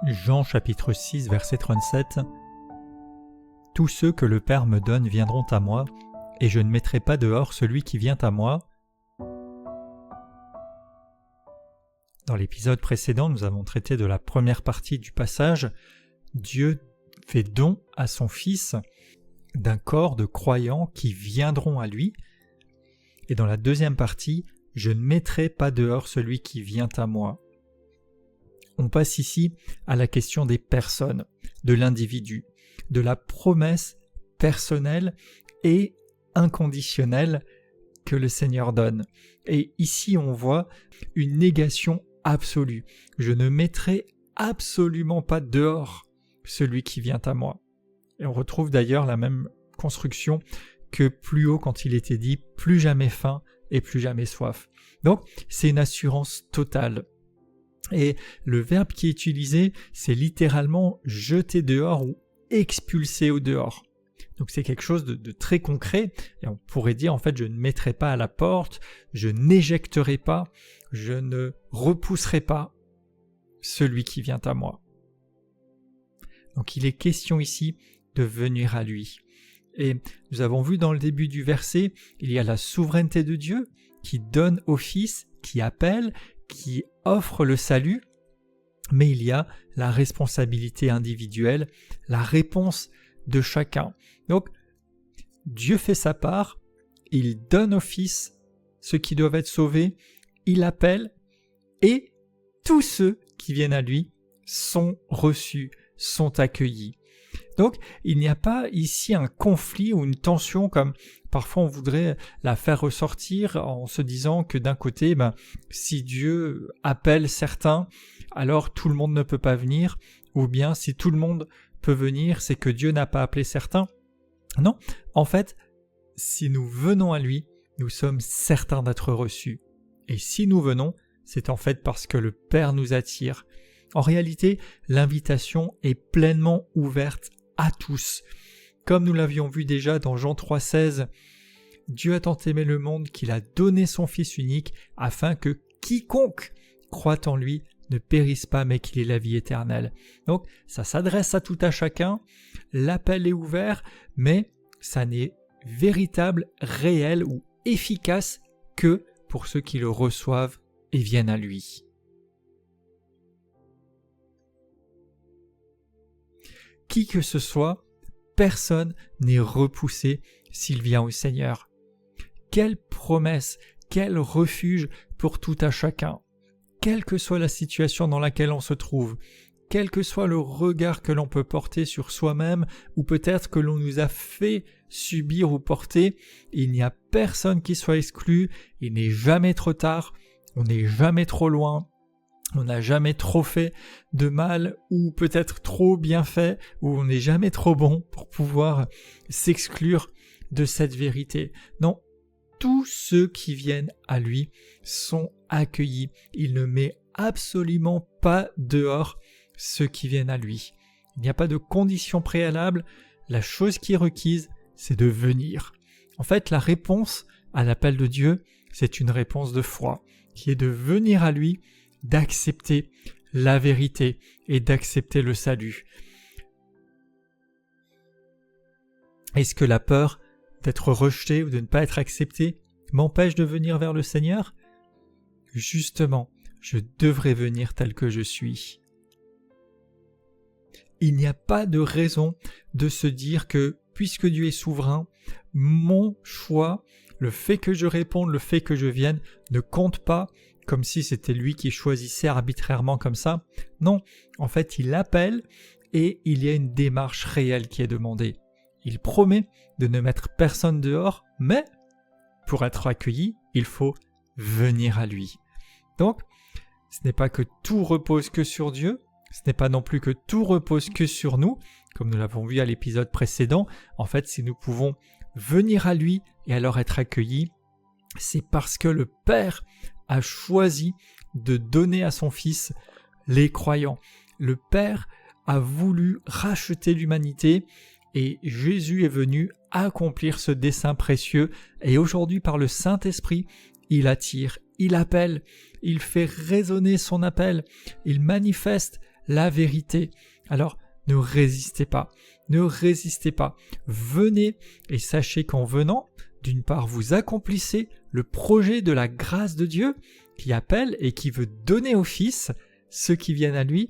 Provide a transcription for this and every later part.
Jean chapitre 6 verset 37 « Tous ceux que le Père me donne viendront à moi, et je ne mettrai pas dehors celui qui vient à moi. » Dans l'épisode précédent, nous avons traité de la première partie du passage. Dieu fait don à son Fils d'un corps de croyants qui viendront à lui. Et dans la deuxième partie, « Je ne mettrai pas dehors celui qui vient à moi ». On passe ici à la question des personnes, de l'individu, de la promesse personnelle et inconditionnelle que le Seigneur donne. Et ici on voit une négation absolue. Je ne mettrai absolument pas dehors celui qui vient à moi. Et on retrouve d'ailleurs la même construction que plus haut quand il était dit « plus jamais faim et plus jamais soif ». Donc c'est une assurance totale. Et le verbe qui est utilisé, c'est littéralement « jeter dehors » ou « expulser au dehors ». Donc c'est quelque chose de très concret, et on pourrait dire en fait je ne mettrai pas à la porte, je n'éjecterai pas, je ne repousserai pas celui qui vient à moi. Donc il est question ici de venir à lui. Et nous avons vu dans le début du verset, il y a la souveraineté de Dieu qui donne au Fils, qui appelle, qui offre le salut, mais il y a la responsabilité individuelle, la réponse de chacun. Donc, Dieu fait sa part, il donne au Fils ceux qui doivent être sauvés, il appelle, et tous ceux qui viennent à lui sont reçus, sont accueillis. Donc, il n'y a pas ici un conflit ou une tension comme parfois on voudrait la faire ressortir en se disant que d'un côté, si Dieu appelle certains, alors tout le monde ne peut pas venir, ou bien si tout le monde peut venir, c'est que Dieu n'a pas appelé certains. Non, en fait, si nous venons à lui, nous sommes certains d'être reçus. Et si nous venons, c'est en fait parce que le Père nous attire. En réalité, l'invitation est pleinement ouverte à tous. Comme nous l'avions vu déjà dans Jean 3,16, Dieu a tant aimé le monde qu'il a donné son Fils unique afin que quiconque croit en lui ne périsse pas mais qu'il ait la vie éternelle. Donc ça s'adresse à tout à chacun, l'appel est ouvert, mais ça n'est véritable, réel ou efficace que pour ceux qui le reçoivent et viennent à lui. Qui que ce soit, personne n'est repoussé s'il vient au Seigneur. Quelle promesse, quel refuge pour tout à chacun. Quelle que soit la situation dans laquelle on se trouve, quel que soit le regard que l'on peut porter sur soi-même ou peut-être que l'on nous a fait subir ou porter, il n'y a personne qui soit exclu, il n'est jamais trop tard, on n'est jamais trop loin. On n'a jamais trop fait de mal ou peut-être trop bien fait ou on n'est jamais trop bon pour pouvoir s'exclure de cette vérité. Non, tous ceux qui viennent à lui sont accueillis. Il ne met absolument pas dehors ceux qui viennent à lui. Il n'y a pas de condition préalable. La chose qui est requise, c'est de venir. En fait, la réponse à l'appel de Dieu, c'est une réponse de foi qui est de venir à lui, d'accepter la vérité et d'accepter le salut. Est-ce que la peur d'être rejeté ou de ne pas être accepté m'empêche de venir vers le Seigneur ? Justement, je devrais venir tel que je suis. Il n'y a pas de raison de se dire que, puisque Dieu est souverain, mon choix, le fait que je réponde, le fait que je vienne, ne compte pas, comme si c'était lui qui choisissait arbitrairement comme ça. Non, en fait, il appelle et il y a une démarche réelle qui est demandée. Il promet de ne mettre personne dehors, mais pour être accueilli, il faut venir à lui. Donc, ce n'est pas que tout repose que sur Dieu, ce n'est pas non plus que tout repose que sur nous, comme nous l'avons vu à l'épisode précédent. En fait, si nous pouvons venir à lui et alors être accueillis, c'est parce que le Père a choisi de donner à son Fils les croyants. Le Père a voulu racheter l'humanité et Jésus est venu accomplir ce dessein précieux et aujourd'hui par le Saint-Esprit, il attire, il appelle, il fait résonner son appel, il manifeste la vérité. Alors, ne résistez pas, venez et sachez qu'en venant, d'une part, vous accomplissez le projet de la grâce de Dieu qui appelle et qui veut donner au Fils ceux qui viennent à lui,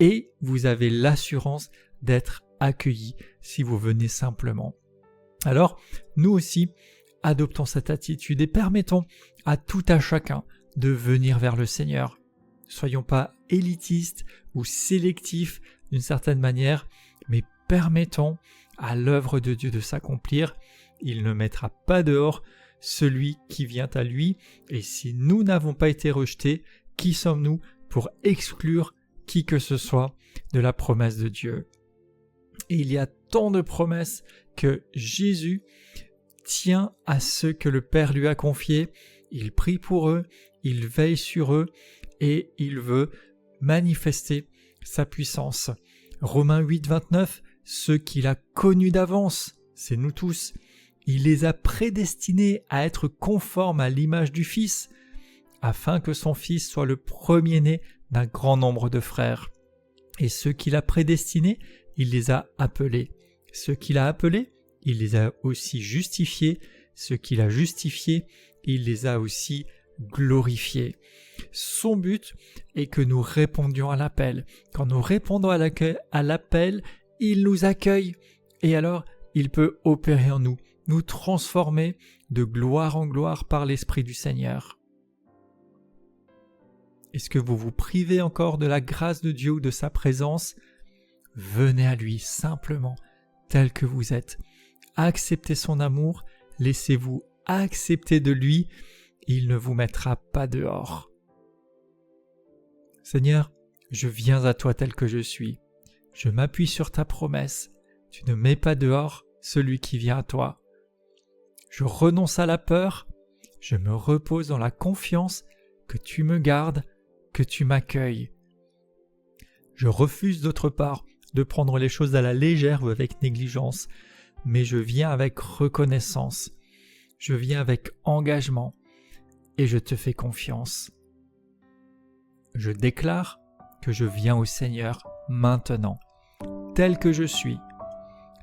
et vous avez l'assurance d'être accueillis si vous venez simplement. Alors, nous aussi, adoptons cette attitude et permettons à tout à chacun de venir vers le Seigneur. Ne soyons pas élitistes ou sélectifs d'une certaine manière, mais permettons à l'œuvre de Dieu de s'accomplir. Il ne mettra pas dehors celui qui vient à lui, et si nous n'avons pas été rejetés, qui sommes-nous pour exclure qui que ce soit de la promesse de Dieu? Et il y a tant de promesses que Jésus tient à ceux que le Père lui a confiés. Il prie pour eux, il veille sur eux et il veut manifester sa puissance. Romains 8, 29, ceux qu'il a connus d'avance, c'est nous tous, il les a prédestinés à être conformes à l'image du Fils, afin que son Fils soit le premier-né d'un grand nombre de frères. Et ceux qu'il a prédestinés, il les a appelés. Ceux qu'il a appelés, il les a aussi justifiés. Ceux qu'il a justifiés, il les a aussi glorifiés. Son but est que nous répondions à l'appel. Quand nous répondons à l'appel, il nous accueille. Et alors, il peut opérer en nous, nous transformer de gloire en gloire par l'Esprit du Seigneur. Est-ce que vous vous privez encore de la grâce de Dieu ou de sa présence? Venez à lui simplement, tel que vous êtes. Acceptez son amour, laissez-vous accepter de lui, il ne vous mettra pas dehors. Seigneur, je viens à toi tel que je suis. Je m'appuie sur ta promesse. Tu ne mets pas dehors celui qui vient à toi. Je renonce à la peur, je me repose dans la confiance que tu me gardes, que tu m'accueilles. Je refuse d'autre part de prendre les choses à la légère ou avec négligence, mais je viens avec reconnaissance, je viens avec engagement et je te fais confiance. Je déclare que je viens au Seigneur maintenant, tel que je suis.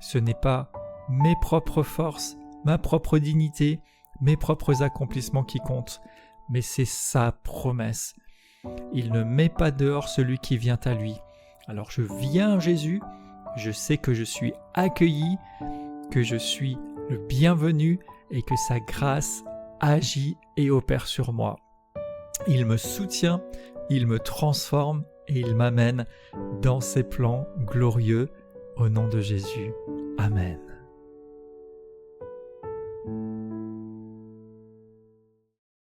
Ce n'est pas mes propres forces, ma propre dignité, mes propres accomplissements qui comptent, mais c'est sa promesse. Il ne met pas dehors celui qui vient à lui. Alors je viens à Jésus, je sais que je suis accueilli, que je suis le bienvenu et que sa grâce agit et opère sur moi. Il me soutient, il me transforme et il m'amène dans ses plans glorieux. Au nom de Jésus. Amen.